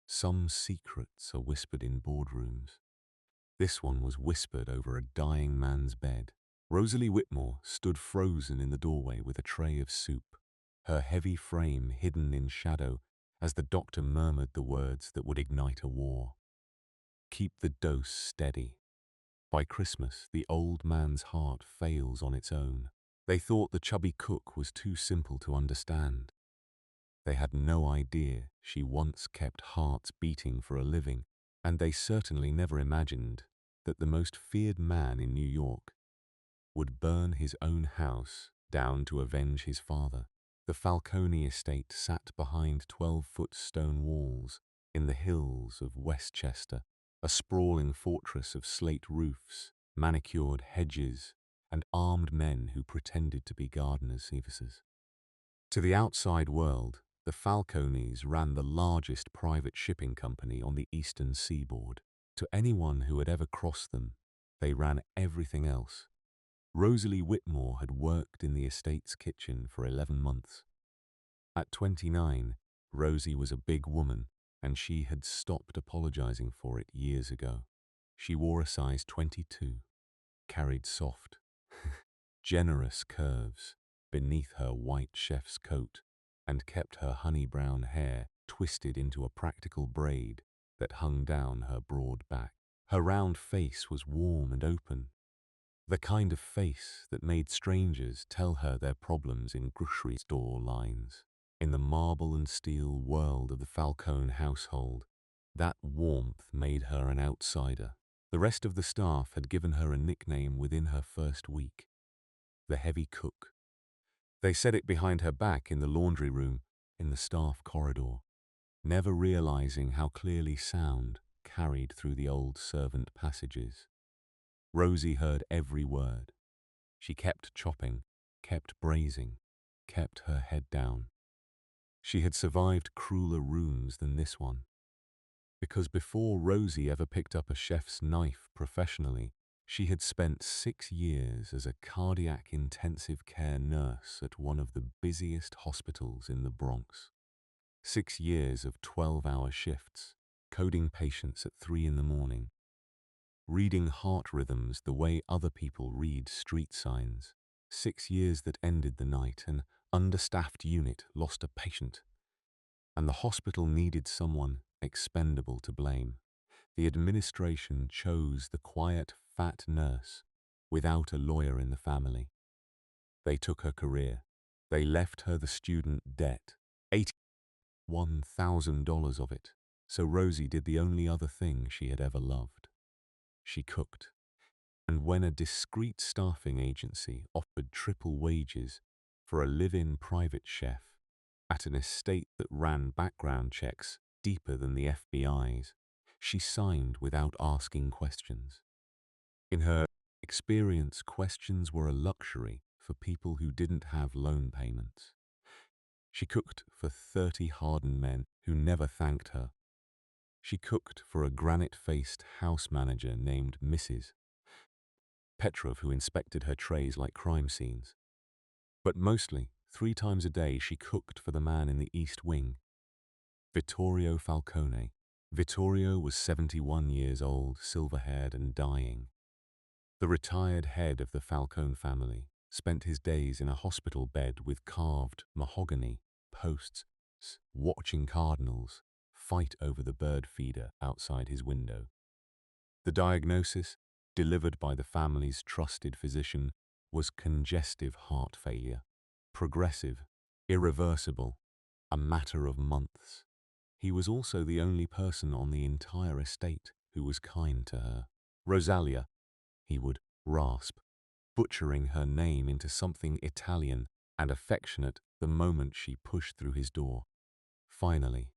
Some secrets are whispered in boardrooms. This one was whispered over a dying man's bed. Rosalie Whitmore stood frozen in the doorway with a tray of soup, her heavy frame hidden in shadow as the doctor murmured the words that would ignite a war. Keep the dose steady. By Christmas, the old man's heart fails on its own. They thought the chubby cook was too simple to understand. They had no idea she once kept hearts beating for a living, and they certainly never imagined that the most feared man in New York would burn his own house down to avenge his father. The Falcone estate sat behind 12-foot stone walls in the hills of Westchester, a sprawling fortress of slate roofs, manicured hedges, and armed men who pretended to be gardeners. To the outside world, the Falcones ran the largest private shipping company on the eastern seaboard. To anyone who had ever crossed them, they ran everything else. Rosalie Whitmore had worked in the estate's kitchen for 11 months. At 29, Rosie was a big woman, and she had stopped apologizing for it years ago. She wore a size 22, carried soft, generous curves beneath her white chef's coat, and kept her honey-brown hair twisted into a practical braid that hung down her broad back. Her round face was warm and open, the kind of face that made strangers tell her their problems in grocery store lines. In the marble and steel world of the Falcone household, that warmth made her an outsider. The rest of the staff had given her a nickname within her first week: the heavy cook. They said it behind her back in the laundry room, in the staff corridor, never realizing how clearly sound carried through the old servant passages. Rosie heard every word. She kept chopping, kept braising, kept her head down. She had survived crueler rooms than this one, because before Rosie ever picked up a chef's knife professionally, she had spent 6 years as a cardiac intensive care nurse at one of the busiest hospitals in the Bronx. 6 years of 12-hour shifts, coding patients at 3 in the morning, reading heart rhythms the way other people read street signs. 6 years that ended the night an understaffed unit lost a patient, and the hospital needed someone expendable to blame. The administration chose the quiet, fat nurse without a lawyer in the family. They took her career. They left her the student debt, $81,000 of it. So Rosie did the only other thing she had ever loved. She cooked. And when a discreet staffing agency offered triple wages for a live-in private chef at an estate that ran background checks deeper than the FBI's, she signed without asking questions. In her experience, questions were a luxury for people who didn't have loan payments. She cooked for 30 hardened men who never thanked her. She cooked for a granite-faced house manager named Mrs. Petrov, who inspected her trays like crime scenes. But mostly, 3 times a day, she cooked for the man in the East Wing, Vittorio Falcone. Vittorio was 71 years old, silver-haired and dying. The retired head of the Falcone family spent his days in a hospital bed with carved mahogany posts, watching cardinals fight over the bird feeder outside his window. The diagnosis, delivered by the family's trusted physician, was congestive heart failure, progressive, irreversible, a matter of months. He was also the only person on the entire estate who was kind to her. Rosalia, he would rasp, butchering her name into something Italian and affectionate the moment she pushed through his door. Finally,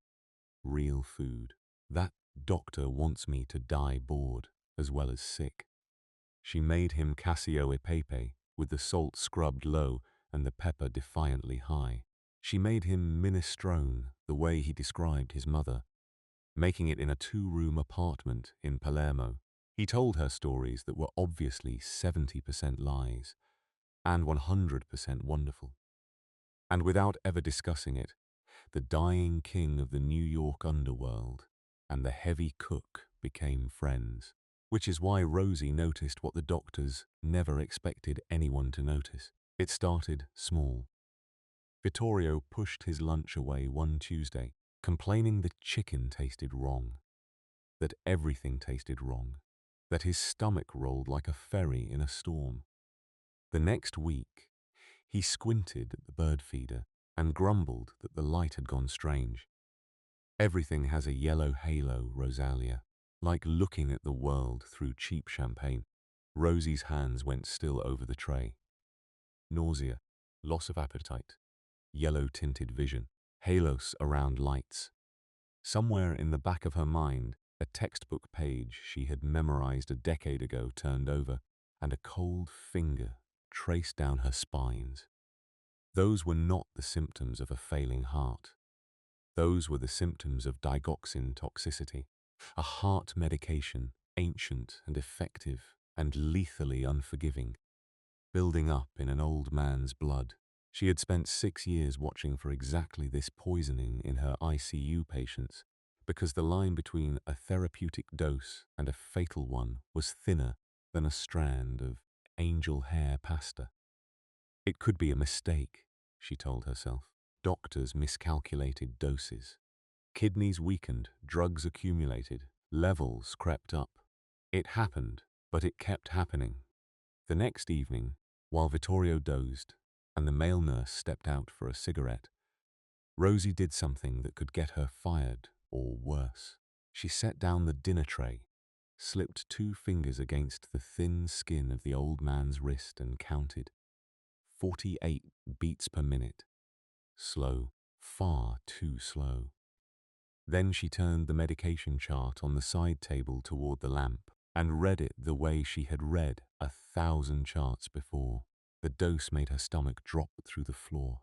real food. That doctor wants me to die bored as well as sick. She made him cassio e pepe with the salt scrubbed low and the pepper defiantly high. She made him minestrone the way he described his mother, making it in a 2-room apartment in Palermo. He told her stories that were obviously 70% lies and 100% wonderful. And without ever discussing it, the dying king of the New York underworld and the heavy cook became friends, which is why Rosie noticed what the doctors never expected anyone to notice. It started small. Vittorio pushed his lunch away one Tuesday, complaining that chicken tasted wrong, that everything tasted wrong, that his stomach rolled like a ferry in a storm. The next week, he squinted at the bird feeder and grumbled that the light had gone strange. Everything has a yellow halo, Rosalia, like looking at the world through cheap champagne. Rosie's hands went still over the tray. Nausea, loss of appetite, yellow-tinted vision, halos around lights. Somewhere in the back of her mind, a textbook page she had memorized a decade ago turned over, and a cold finger traced down her spines. Those were not the symptoms of a failing heart. Those were the symptoms of digoxin toxicity, a heart medication, ancient and effective and lethally unforgiving, building up in an old man's blood. She had spent 6 years watching for exactly this poisoning in her ICU patients, because the line between a therapeutic dose and a fatal one was thinner than a strand of angel hair pasta. It could be a mistake, she told herself. Doctors miscalculated doses. Kidneys weakened, drugs accumulated, levels crept up. It happened, but it kept happening. The next evening, while Vittorio dozed and the male nurse stepped out for a cigarette, Rosie did something that could get her fired or worse. She set down the dinner tray, slipped 2 fingers against the thin skin of the old man's wrist and counted. 48 beats per minute. Slow, far too slow. Then she turned the medication chart on the side table toward the lamp and read it the way she had read 1,000 charts before. The dose made her stomach drop through the floor.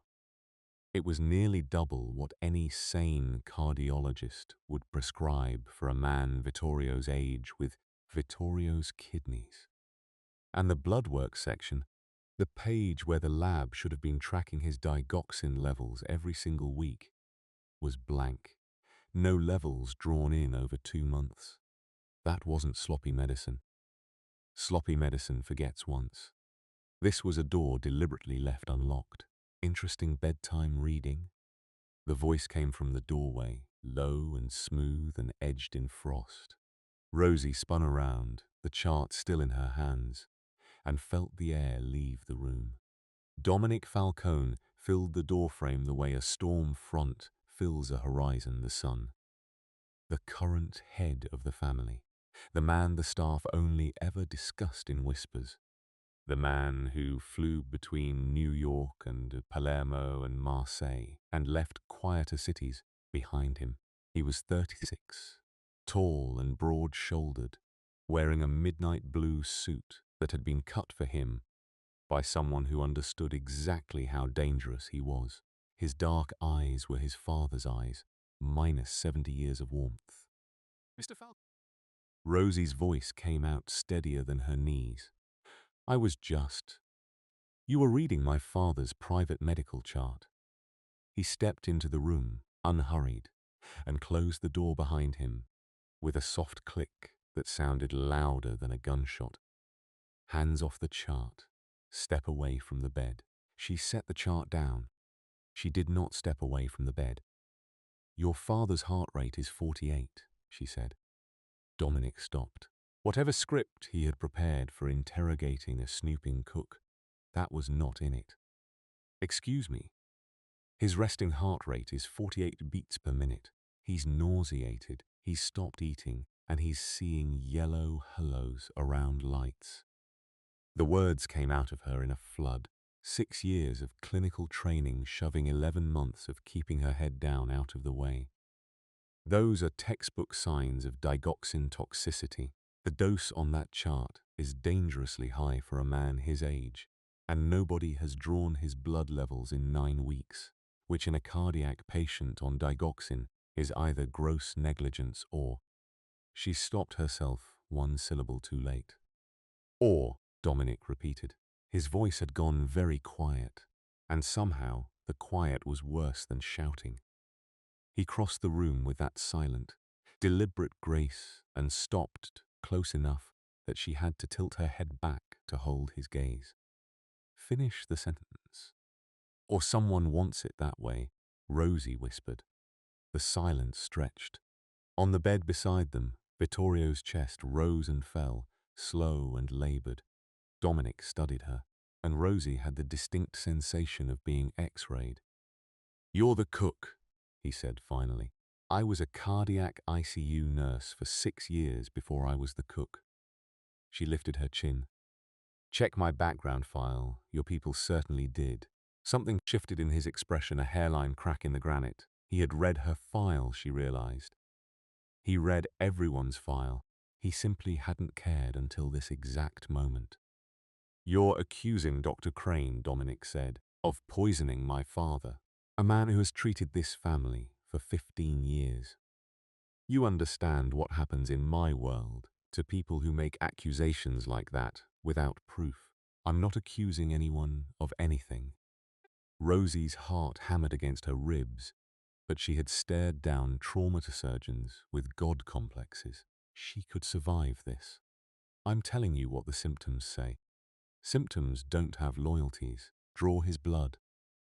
It was nearly double what any sane cardiologist would prescribe for a man Vittorio's age with Vittorio's kidneys. And the blood work section, the page where the lab should have been tracking his digoxin levels every single week, was blank. No levels drawn in over 2 months. That wasn't sloppy medicine. Sloppy medicine forgets once. This was a door deliberately left unlocked. Interesting bedtime reading. The voice came from the doorway, low and smooth and edged in frost. Rosie spun around, the chart still in her hands, and felt the air leave the room. Dominic Falcone filled the doorframe the way a storm front fills a horizon, the sun. The current head of the family, the man the staff only ever discussed in whispers, the man who flew between New York and Palermo and Marseille and left quieter cities behind him. He was 36, tall and broad-shouldered, wearing a midnight blue suit that had been cut for him by someone who understood exactly how dangerous he was. His dark eyes were his father's eyes, minus 70 years of warmth. Mr. Falcone. Rosie's voice came out steadier than her knees. I was just. You were reading my father's private medical chart. He stepped into the room, unhurried, and closed the door behind him with a soft click that sounded louder than a gunshot. Hands off the chart. Step away from the bed. She set the chart down. She did not step away from the bed. Your father's heart rate is 48, she said. Dominic stopped. Whatever script he had prepared for interrogating a snooping cook, that was not in it. Excuse me. His resting heart rate is 48 beats per minute. He's nauseated, he's stopped eating, and he's seeing yellow halos around lights. The words came out of her in a flood. 6 years of clinical training shoving 11 months of keeping her head down out of the way. Those are textbook signs of digoxin toxicity. The dose on that chart is dangerously high for a man his age, and nobody has drawn his blood levels in 9 weeks, which in a cardiac patient on digoxin is either gross negligence or... She stopped herself 1 syllable too late. Or, Dominic repeated. His voice had gone very quiet, and somehow the quiet was worse than shouting. He crossed the room with that silent, deliberate grace, and stopped close enough that she had to tilt her head back to hold his gaze. Finish the sentence. Or someone wants it that way, Rosie whispered. The silence stretched. On the bed beside them, Vittorio's chest rose and fell, slow and labored. Dominic studied her, and Rosie had the distinct sensation of being X-rayed. "You're the cook," he said finally. "I was a cardiac ICU nurse for 6 years before I was the cook." She lifted her chin. "Check my background file. Your people certainly did." Something shifted in his expression, a hairline crack in the granite. He had read her file, she realized. He read everyone's file. He simply hadn't cared until this exact moment. "You're accusing Dr. Crane," Dominic said, "of poisoning my father, a man who has treated this family for 15 years. You understand what happens in my world to people who make accusations like that without proof. I'm not accusing anyone of anything." Rosie's heart hammered against her ribs, but she had stared down trauma surgeons with God complexes. She could survive this. "I'm telling you what the symptoms say. Symptoms don't have loyalties. Draw his blood.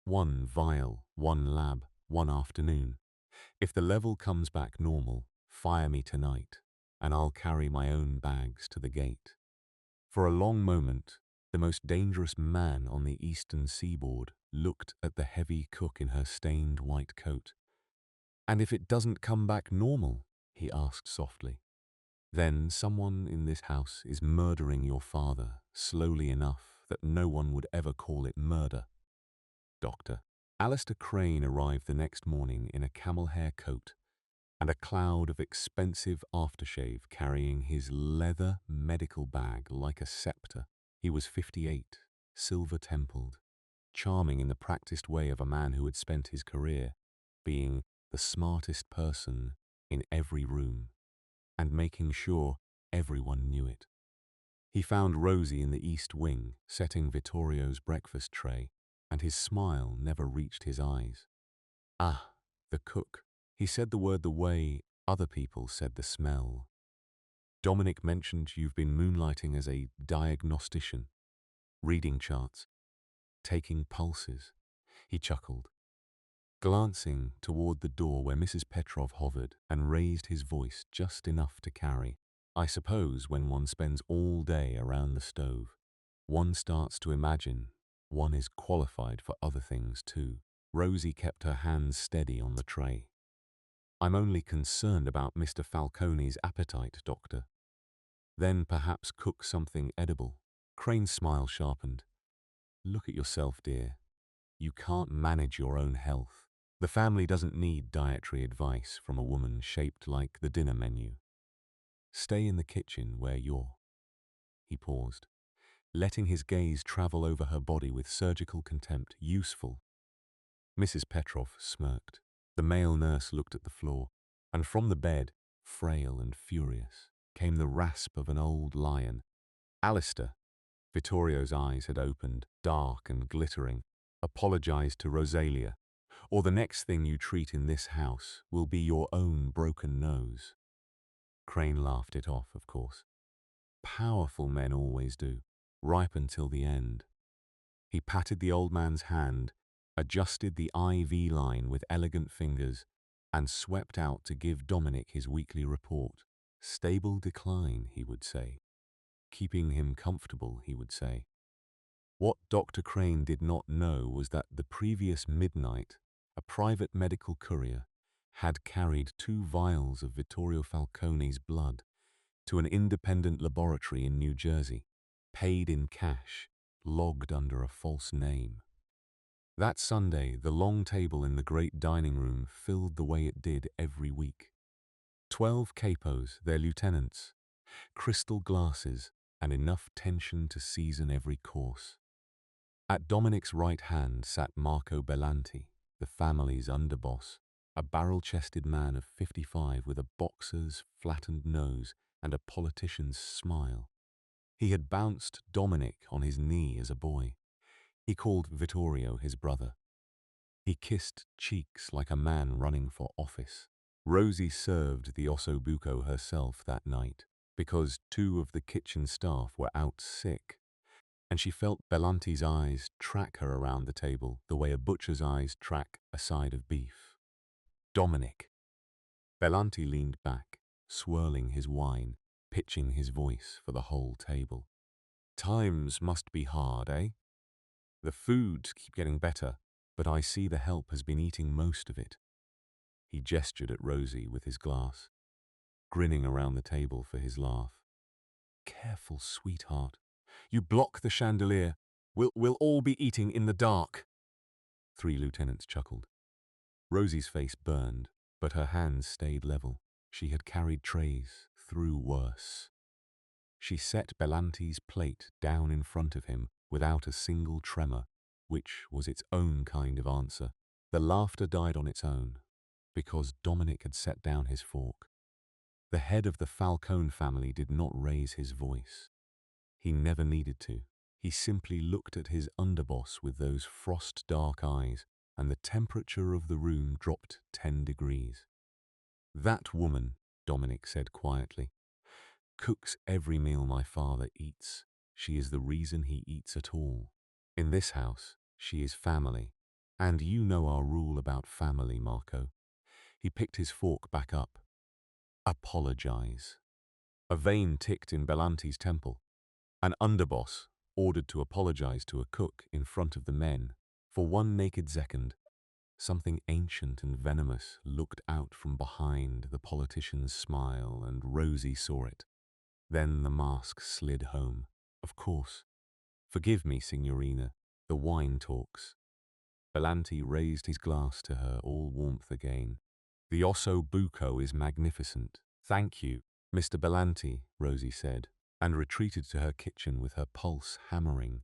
1 vial, 1 lab, 1 afternoon. If the level comes back normal, fire me tonight, and I'll carry my own bags to the gate." For a long moment, the most dangerous man on the eastern seaboard looked at the heavy cook in her stained white coat. "And if it doesn't come back normal?" he asked softly. "Then someone in this house is murdering your father slowly enough that no one would ever call it murder." Doctor. Alistair Crane arrived the next morning in a camel hair coat and a cloud of expensive aftershave carrying his leather medical bag like a scepter. He was 58, silver-templed, charming in the practiced way of a man who had spent his career being the smartest person in every room and making sure everyone knew it. He found Rosie in the east wing, setting Vittorio's breakfast tray, and his smile never reached his eyes. "Ah, the cook." He said the word the way other people said the smell. "Dominic mentioned you've been moonlighting as a diagnostician, reading charts, taking pulses." He chuckled, glancing toward the door where Mrs. Petrov hovered, and raised his voice just enough to carry. "I suppose when one spends all day around the stove, one starts to imagine one is qualified for other things too." Rosie kept her hands steady on the tray. "I'm only concerned about Mr. Falcone's appetite, Doctor. Then perhaps cook something edible." Crane's smile sharpened. "Look at yourself, dear. You can't manage your own health. The family doesn't need dietary advice from a woman shaped like the dinner menu. Stay in the kitchen where you're." He paused, letting his gaze travel over her body with surgical contempt. "Useful." Mrs. Petrov smirked. The male nurse looked at the floor, and from the bed, frail and furious, came the rasp of an old lion. "Alistair," Vittorio's eyes had opened, dark and glittering, "apologized to Rosalia, or the next thing you treat in this house will be your own broken nose." Crane laughed it off, of course. Powerful men always do, ripe until the end. He patted the old man's hand, adjusted the IV line with elegant fingers, and swept out to give Dominic his weekly report. Stable decline, he would say. Keeping him comfortable, he would say. What Dr. Crane did not know was that the previous midnight, a private medical courier had carried 2 vials of Vittorio Falcone's blood to an independent laboratory in New Jersey, paid in cash, logged under a false name. That Sunday, the long table in the great dining room filled the way it did every week. 12 capos, their lieutenants, crystal glasses, and enough tension to season every course. At Dominic's right hand sat Marco Bellanti, the family's underboss, a barrel-chested man of 55 with a boxer's flattened nose and a politician's smile. He had bounced Dominic on his knee as a boy. He called Vittorio his brother. He kissed cheeks like a man running for office. Rosie served the ossobuco herself that night because 2 of the kitchen staff were out sick, and she felt Belanti's eyes track her around the table the way a butcher's eyes track a side of beef. Dominic. Belanti leaned back, swirling his wine, pitching his voice for the whole table. Times must be hard, eh? The foods keep getting better, but I see the help has been eating most of it. He gestured at Rosie with his glass, grinning around the table for his laugh. Careful, sweetheart. You block the chandelier. We'll all be eating in the dark. 3 lieutenants chuckled. Rosie's face burned, but her hands stayed level. She had carried trays through worse. She set Belanti's plate down in front of him without a single tremor, which was its own kind of answer. The laughter died on its own, because Dominic had set down his fork. The head of the Falcone family did not raise his voice. He never needed to. He simply looked at his underboss with those frost-dark eyes, and the temperature of the room dropped 10 degrees. That woman, Dominic said quietly, cooks every meal my father eats. She is the reason he eats at all. In this house, she is family. And you know our rule about family, Marco. He picked his fork back up. Apologize. A vein ticked in Belanti's temple. An underboss ordered to apologize to a cook in front of the men. For 1 naked second, something ancient and venomous looked out from behind the politician's smile, and Rosie saw it. Then the mask slid home. Of course. Forgive me, Signorina. The wine talks. Belanti raised his glass to her, all warmth again. The osso buco is magnificent. Thank you, Mr. Belanti, Rosie said, and retreated to her kitchen with her pulse hammering.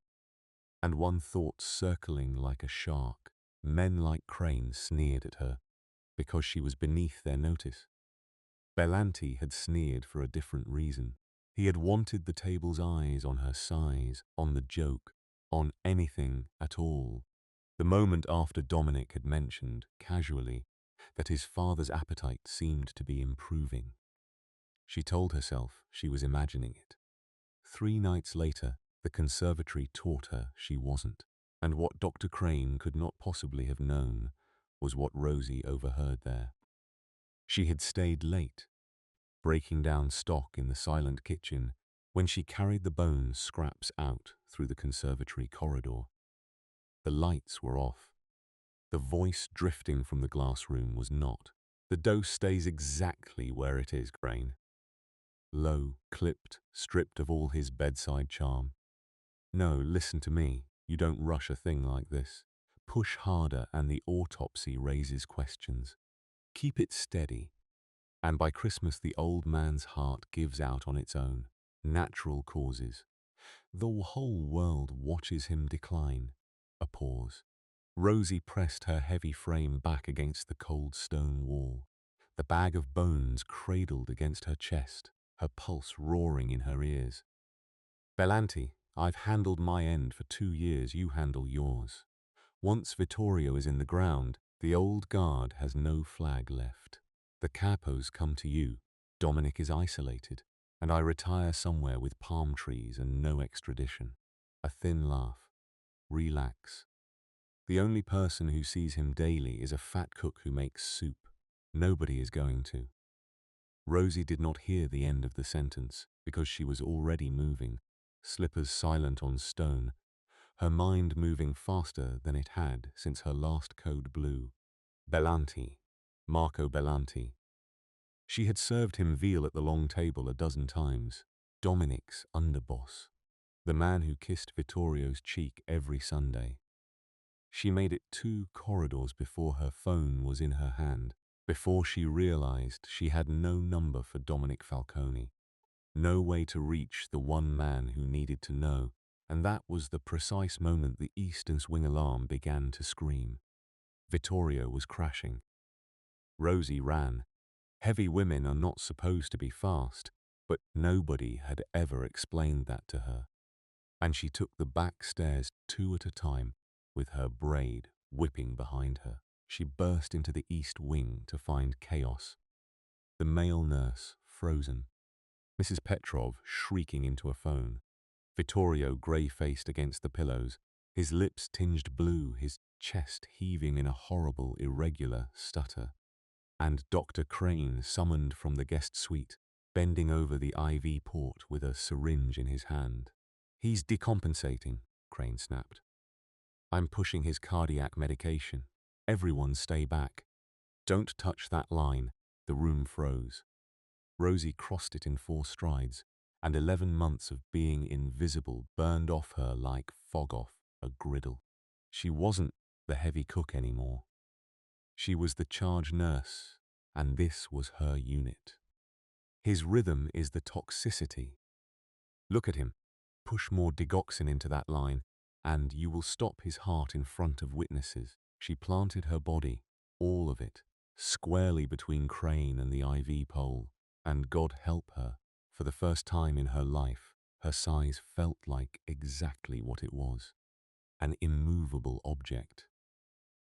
And one thought circling like a shark. Men like Crane sneered at her, because she was beneath their notice. Belanti had sneered for a different reason. He had wanted the table's eyes on her size, on the joke, on anything at all. The moment after Dominic had mentioned, casually, that his father's appetite seemed to be improving. She told herself she was imagining it. 3 nights later, the conservatory taught her she wasn't. And what Dr. Crane could not possibly have known was what Rosie overheard there. She had stayed late, breaking down stock in the silent kitchen when she carried the bone scraps out through the conservatory corridor. The lights were off. The voice drifting from the glass room was not. The dose stays exactly where it is, Crane. Low, clipped, stripped of all his bedside charm. No, listen to me. You don't rush a thing like this. Push harder and the autopsy raises questions. Keep it steady. And by Christmas the old man's heart gives out on its own. Natural causes. The whole world watches him decline. A pause. Rosie pressed her heavy frame back against the cold stone wall. The bag of bones cradled against her chest, her pulse roaring in her ears. Belanti, I've handled my end for 2 years, you handle yours. Once Vittorio is in the ground, the old guard has no flag left. The capos come to you, Dominic is isolated, and I retire somewhere with palm trees and no extradition. A thin laugh. Relax. The only person who sees him daily is a fat cook who makes soup. Nobody is going to. Rosie did not hear the end of the sentence because she was already moving, slippers silent on stone, her mind moving faster than it had since her last code blue. Belanti, Marco Belanti. She had served him veal at the long table a dozen times. Dominic's underboss, the man who kissed Vittorio's cheek every Sunday. She made it 2 corridors before her phone was in her hand, before she realized she had no number for Dominic Falcone, no way to reach the one man who needed to know, and that was the precise moment the eastern swing alarm began to scream. Vittorio was crashing. Rosie ran. Heavy women are not supposed to be fast, but nobody had ever explained that to her. And she took the back stairs 2 at a time, with her braid whipping behind her. She burst into the east wing to find chaos. The male nurse, frozen. Mrs. Petrov shrieking into a phone. Vittorio grey-faced against the pillows, his lips tinged blue, his chest heaving in a horrible, irregular stutter. And Dr. Crane summoned from the guest suite, bending over the IV port with a syringe in his hand. "He's decompensating," Crane snapped. "I'm pushing his cardiac medication. Everyone stay back. Don't touch that line." The room froze. Rosie crossed it in 4 strides, and 11 months of being invisible burned off her like fog off a griddle. She wasn't the heavy cook anymore. She was the charge nurse, and this was her unit. His rhythm is the toxicity. Look at him. Push more digoxin into that line, and you will stop his heart in front of witnesses. She planted her body, all of it, squarely between Crane and the IV pole, and God help her, for the first time in her life, her size felt like exactly what it was, an immovable object.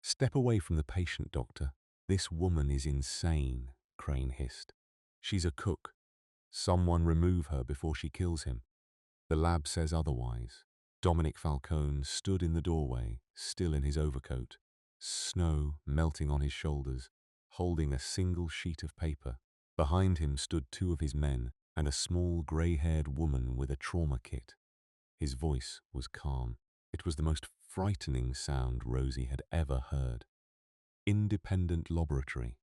"Step away from the patient, doctor. This woman is insane," Crane hissed. "She's a cook. Someone remove her before she kills him. The lab says otherwise." Dominic Falcone stood in the doorway, still in his overcoat, snow melting on his shoulders, holding a single sheet of paper. Behind him stood 2 of his men and a small grey-haired woman with a trauma kit. His voice was calm. It was the most frightening sound Rosie had ever heard. "Independent laboratory.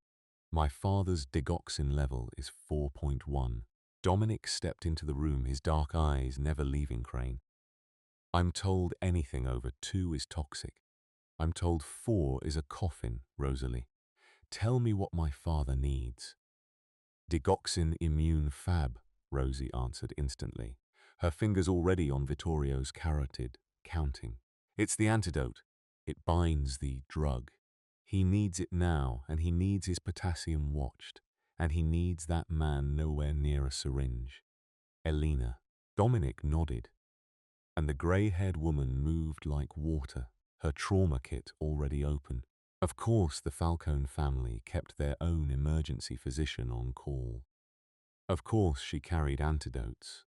My father's digoxin level is 4.1. Dominic stepped into the room, his dark eyes never leaving Crane. "I'm told anything over 2 is toxic. I'm told 4 is a coffin, Rosalie. Tell me what my father needs." "Digoxin immune fab," Rosie answered instantly, her fingers already on Vittorio's carotid, counting. "It's the antidote. It binds the drug. He needs it now, and he needs his potassium watched, and he needs that man nowhere near a syringe." "Elena." Dominic nodded, and the grey-haired woman moved like water, her trauma kit already open. Of course, the Falcone family kept their own emergency physician on call. Of course, she carried antidotes.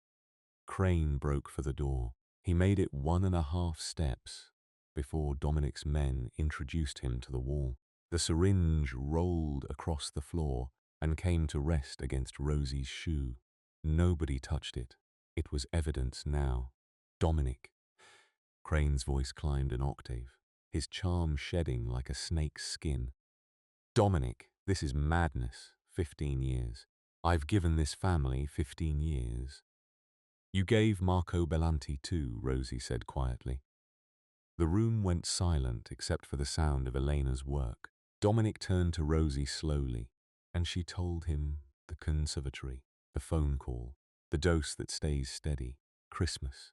Crane broke for the door. He made it 1.5 steps before Dominic's men introduced him to the wall. The syringe rolled across the floor and came to rest against Rosie's shoe. Nobody touched it. It was evidence now. "Dominic." Crane's voice climbed an octave, his charm shedding like a snake's skin. "Dominic, this is madness. 15 years. I've given this family 15 years. You gave Marco Bellanti too," Rosie said quietly. The room went silent except for the sound of Elena's work. Dominic turned to Rosie slowly, and she told him the conservatory, the phone call, the dose that stays steady, Christmas,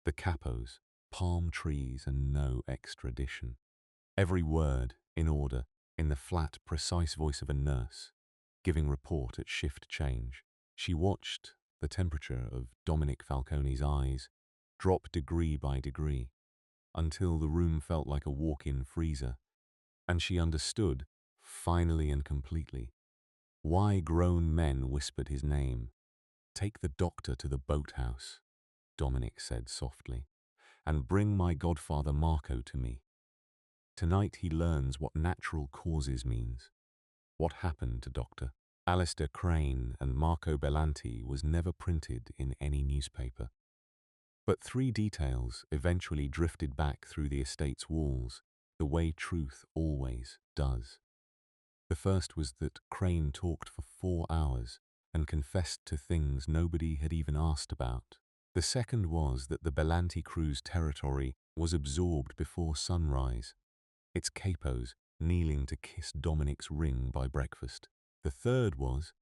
the capos, palm trees and no extradition. Every word, in order, in the flat, precise voice of a nurse, giving report at shift change. She watched the temperature of Dominic Falcone's eyes drop degree by degree, until the room felt like a walk-in freezer, and she understood, finally and completely, why grown men whispered his name. "Take the doctor to the boathouse," Dominic said softly, "and bring my godfather Marco to me. Tonight he learns what natural causes means. What happened to Dr. Alistair Crane and Marco Bellanti was never printed in any newspaper. But 3 details eventually drifted back through the estate's walls, the way truth always does. The first was that Crane talked for 4 hours and confessed to things nobody had even asked about. The second was that the Bellanti crew's territory was absorbed before sunrise, its capos kneeling to kiss Dominic's ring by breakfast. The third was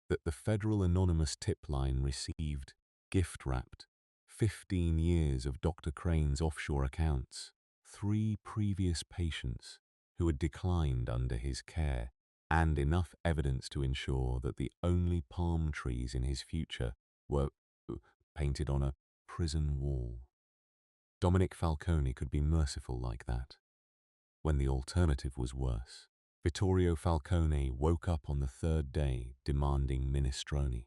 that the Federal Anonymous tip line received, gift-wrapped, 15 years of Dr. Crane's offshore accounts, 3 previous patients who had declined under his care, and enough evidence to ensure that the only palm trees in his future were painted on a prison wall. Dominic Falcone could be merciful like that, when the alternative was worse. Vittorio Falcone woke up on the third day demanding minestrone.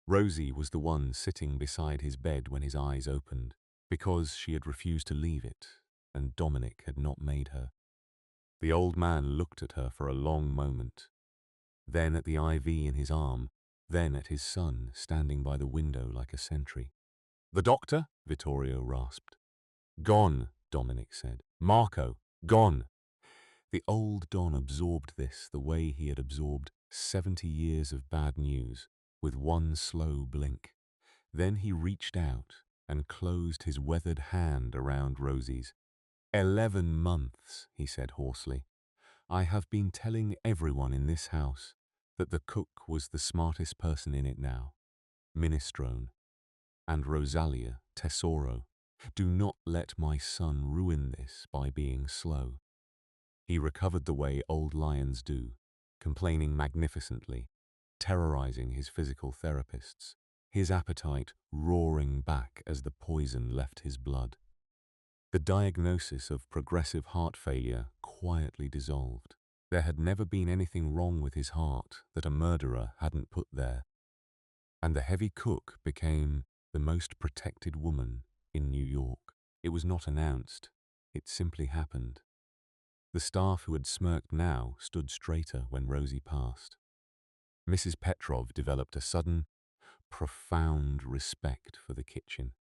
Rosie was the one sitting beside his bed when his eyes opened, because she had refused to leave it, and Dominic had not made her. The old man looked at her for a long moment, then at the IV in his arm, then at his son standing by the window like a sentry. "The doctor?" Vittorio rasped. "Gone," Dominic said. "Marco, gone." The old Don absorbed this the way he had absorbed 70 years of bad news, with one slow blink. Then he reached out and closed his weathered hand around Rosie's. 11 months, he said hoarsely. I have been telling everyone in this house that the cook was the smartest person in it now. Minestrone. And Rosalia, Tesoro. Do not let my son ruin this by being slow. He recovered the way old lions do, complaining magnificently, terrorizing his physical therapists, his appetite roaring back as the poison left his blood. The diagnosis of progressive heart failure quietly dissolved. There had never been anything wrong with his heart that a murderer hadn't put there. And the heavy cook became the most protected woman in New York. It was not announced. It simply happened. The staff who had smirked now stood straighter when Rosie passed. Mrs. Petrov developed a sudden, profound respect for the kitchen,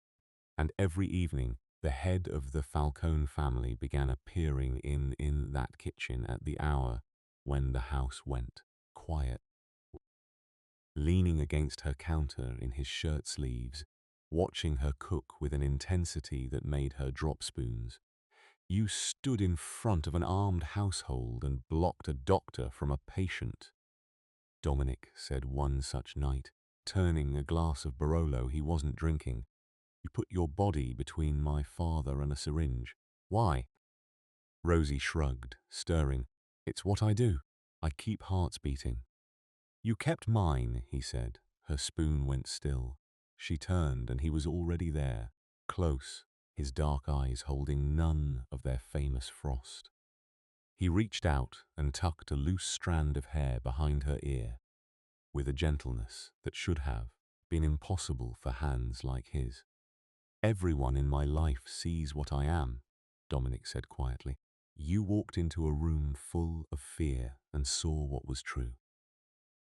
and every evening the head of the Falcone family began appearing in that kitchen at the hour when the house went quiet, leaning against her counter in his shirt sleeves, watching her cook with an intensity that made her drop spoons. You stood in front of an armed household and blocked a doctor from a patient, Dominic said one such night, turning a glass of Barolo he wasn't drinking. You put your body between my father and a syringe. Why? Rosie shrugged, stirring. It's what I do. I keep hearts beating. You kept mine, he said. Her spoon went still. She turned and he was already there, close, his dark eyes holding none of their famous frost. He reached out and tucked a loose strand of hair behind her ear, with a gentleness that should have been impossible for hands like his. Everyone in my life sees what I am, Dominic said quietly. You walked into a room full of fear and saw what was true.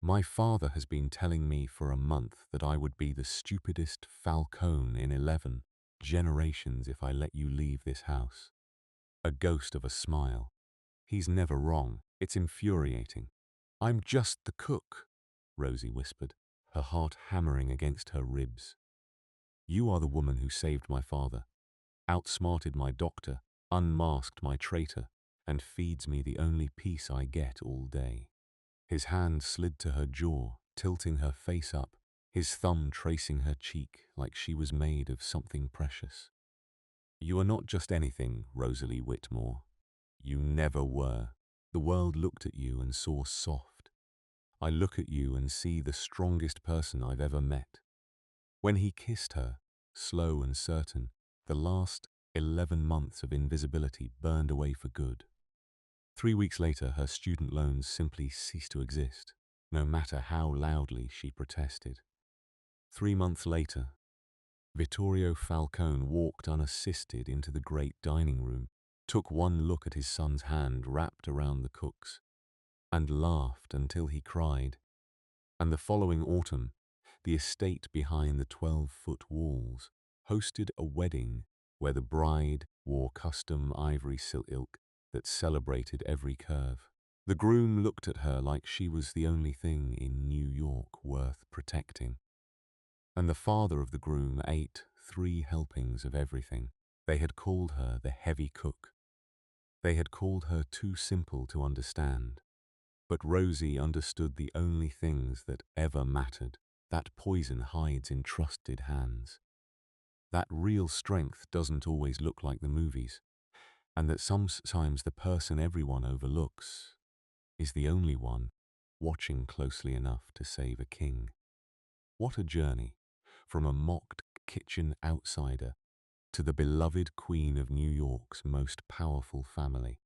My father has been telling me for a month that I would be the stupidest Falcone in 11 generations if I let you leave this house. A ghost of a smile. He's never wrong. It's infuriating. I'm just the cook, Rosie whispered, her heart hammering against her ribs. You are the woman who saved my father, outsmarted my doctor, unmasked my traitor, and feeds me the only peace I get all day. His hand slid to her jaw, tilting her face up, his thumb tracing her cheek like she was made of something precious. You are not just anything, Rosalie Whitmore. You never were. The world looked at you and saw soft. I look at you and see the strongest person I've ever met. When he kissed her, slow and certain, the last 11 months of invisibility burned away for good. 3 weeks later, her student loans simply ceased to exist, no matter how loudly she protested. 3 months later, Vittorio Falcone walked unassisted into the great dining room, took one look at his son's hand wrapped around the cook's, and laughed until he cried. And the following autumn, the estate behind the 12-foot walls hosted a wedding where the bride wore custom ivory silk that celebrated every curve. The groom looked at her like she was the only thing in New York worth protecting. And the father of the groom ate 3 helpings of everything. They had called her the heavy cook. They had called her too simple to understand. But Rosie understood the only things that ever mattered. That poison hides in trusted hands. That real strength doesn't always look like the movies. And that sometimes the person everyone overlooks is the only one watching closely enough to save a king. What a journey, from a mocked kitchen outsider to the beloved queen of New York's most powerful family.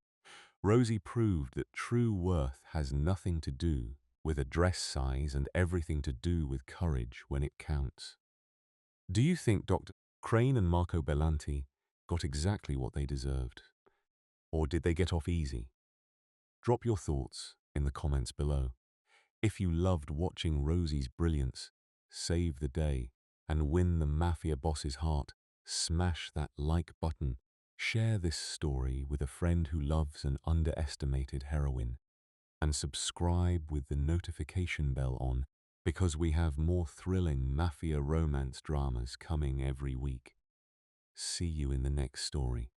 Rosie proved that true worth has nothing to do with a dress size and everything to do with courage when it counts. Do you think Dr. Crane and Marco Bellanti got exactly what they deserved? Or did they get off easy? Drop your thoughts in the comments below. If you loved watching Rosie's brilliance, save the day, and win the Mafia boss's heart, smash that like button. Share this story with a friend who loves an underestimated heroine. And subscribe with the notification bell on, because we have more thrilling Mafia romance dramas coming every week. See you in the next story.